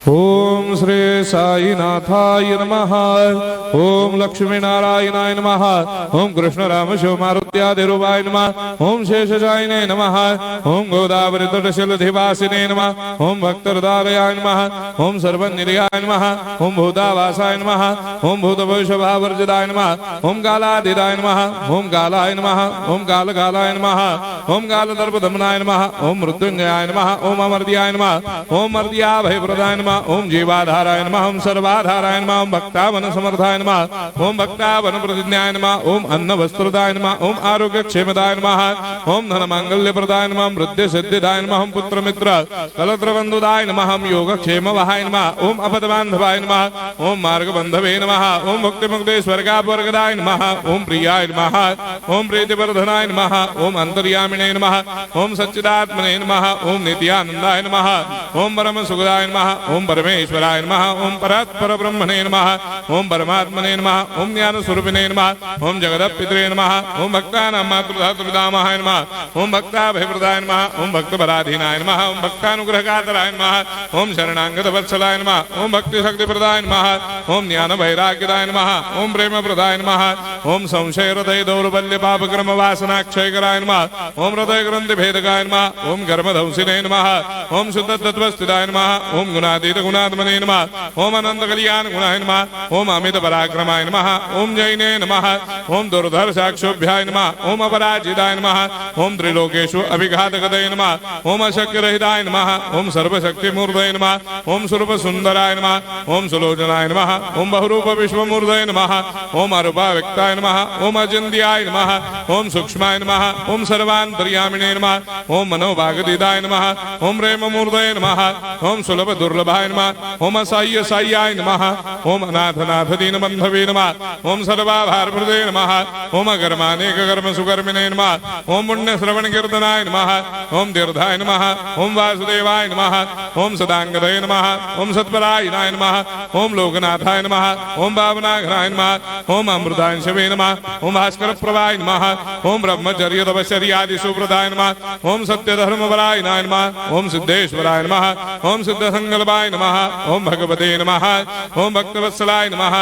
ओम श्री साईनाथाय नमः। ओम लक्ष्मी नारायणाय नमः। ओम कृष्ण राम शिव मारुत्यादिरूपाय नमः। ओम शेषशायिने नमः। ओम गोदावरी तटशिलधिवासिने नमः। ओम भक्तहृदयाय नमः। ओम सर्वनिर्याय नमः। ओम भूतावासाय नमः। ओम भूतभविष्यभावर्जिताय नमः। ओम कालातीताय नमः। ओम कालाय नमः। ओम कालकालाय नमः। ओम कालदर्पदमनाय नमः। ओम मृत्युंजयाय नमः। ओम अमर्त्याय नमः। ओम मर्त्याभयप्रदाय नमः। ओम जीवाधाराय नमः। ओम सर्वाधाराय नमः। ओम भक्तावन समर्थाय नमः। ओम भक्तावन प्रतिज्ञाय नमः। ओम अन्न वस्त्रदाय नमः। ओम आरोग्य क्षेमदाय नमः। ओम धन मांगल्य प्रदाय नमः। ओम वृद्धि सिद्धिदाय नमः। ओम पुत्र मित्र कलत्र बंधुदाय नमः। ओम योग क्षेम वहाय नमः। ओम अपद बांधवाय नमः। ओम मार्ग बंधवे नमः। ओम मुक्ति मुक्ति स्वर्गापवर्गदाय नमः। ओम प्रियाय नमः। ओम प्रीतिवर्धनाय नमः। ओम अंतर्यामिने नमः। ओम सच्चिदात्मने नमः। ओम नित्यानंदाय नमः। ओम परम सुखदाय नमः। ओम परमेश्वराय नमः। ओम परात्पर ब्रह्मणे नमः। ओम परमात्मने नमः। ओम ज्ञान स्वरूपिणे नमः। ओम जगदपितरे नमः। ओम भक्तानां मातृधातुर्पितामहाय नमः। ओम भक्ताभयप्रदाय नमः। ओम भक्तपराधीनाय नमः। ओम भक्तानुग्रहकातराय नमः। ओम शरणागत वत्सलाय नमः। ओम भक्ति शक्तिप्रदाय नमः। ओम ज्ञान वैराग्यदाय नमः। ओम प्रेम प्रदाय नमः। ओम संशय हृदय दौर्बल्य पापक्रम वासना क्षयकराय नमः। ओम हृदय ग्रंथि भेदकाय नमः। ओम कर्मधंसिने नमः। ओम शुद्ध तत्वस्थिताय नमः। ओम गुणातीत गुणात्मने नमः। ओम अनंत कल्याण गुणाय नमः। ओम अमित पराक्रमाय नमः। ओम जैने नमः। ओम दुर्धर्षाक्षोभ्याय नमः। ओम अपराजिताय नमः। ओम त्रिलोकेषु अभिघातगतये नमः। ओम अशक्य रहिताय नमः। ओम सर्वशक्तिमूर्तये नमः। ओम स्वरूप सुंदराय नमः। ओम सुलोचनाय नमः। ओम बहुरूप विश्वमूर्तये नमः। ओम अरूपाव्यक्ताय नमः। ओम अचिन्त्याय नमः। ओम सूक्ष्माय नमः। ओम सर्वान्तर्यामिने नमः। ओम मनोभागदिताय नमः। ओम प्रेममूर्तये नमः। ओम सुलभ दुर्लभाय नमः। ओम असाह्य साह्याय नमः। ओम अनाथनाथ दीनबन्धवे नमः। ओम सर्वाभारप्रदे नमः। ओम अकर्मानेक कर्म सुकर्मिणे नमः। ओम पुण्य श्रवण कीर्तनाय नमः। ओम तीर्थाय नमः। ओम वासुदेवाय नमः। ओम सदांगदये नमः। ओम सत्परायणाय नमः। ओम लोकनाथाय नमः। ओम भावनाघ्नाय नमः। ओम अमृतांशवे नमः। ओम भास्कर प्रभाय नमः। ओम ब्रह्मचर्य तपश्चर्यादि सुप्रदाय नमः। ओम सत्यधर्मपरायणाय नमः। ओम सिद्धेश्वराय नमः। ओम सिद्ध संकल्पाय नमः। ओम भगवते नमः। ओम भक्तवत्सलाय नमः।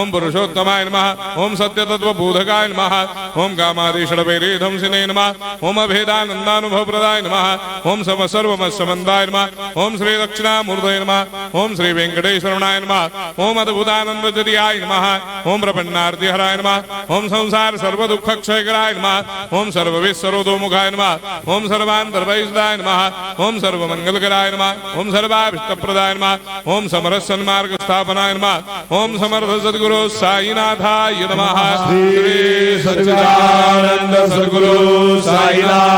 ओम पुरुषोत्तमाय नमः। ओम सत्य तत्व बोधकाय नमः। ओम कामादिषडवैरे ध्वंसिने नमः। ओम अभेदानंदानुभव प्रदाय नमः। ओम सर्वमस्समन्दाय नमः। ओम श्री दक्षिणामूर्तये नमः। ओम श्री वेंकटेश्वरनाय नमः। ओम अद्भुतानंदचर्याय नमः। ओम प्रपन्नार्तिहराय नमः। ओम संसार सर्व दुख क्षयकराय नमः। ओम सर्वविश्वरोधोमुखाय नमः। ओम सर्वान्तर्वैषदाय नमः। ओम सर्वमंगलकराय नमः। ओम सर्वाभिष्टप्रदाय नमः। ओम समरस सन्मार्ग स्थापनाय नमः। ओम समर्थ सद्गुरु साईनाथाय नमः। श्री सच्चिदानंद सद्गुरु साईनाथ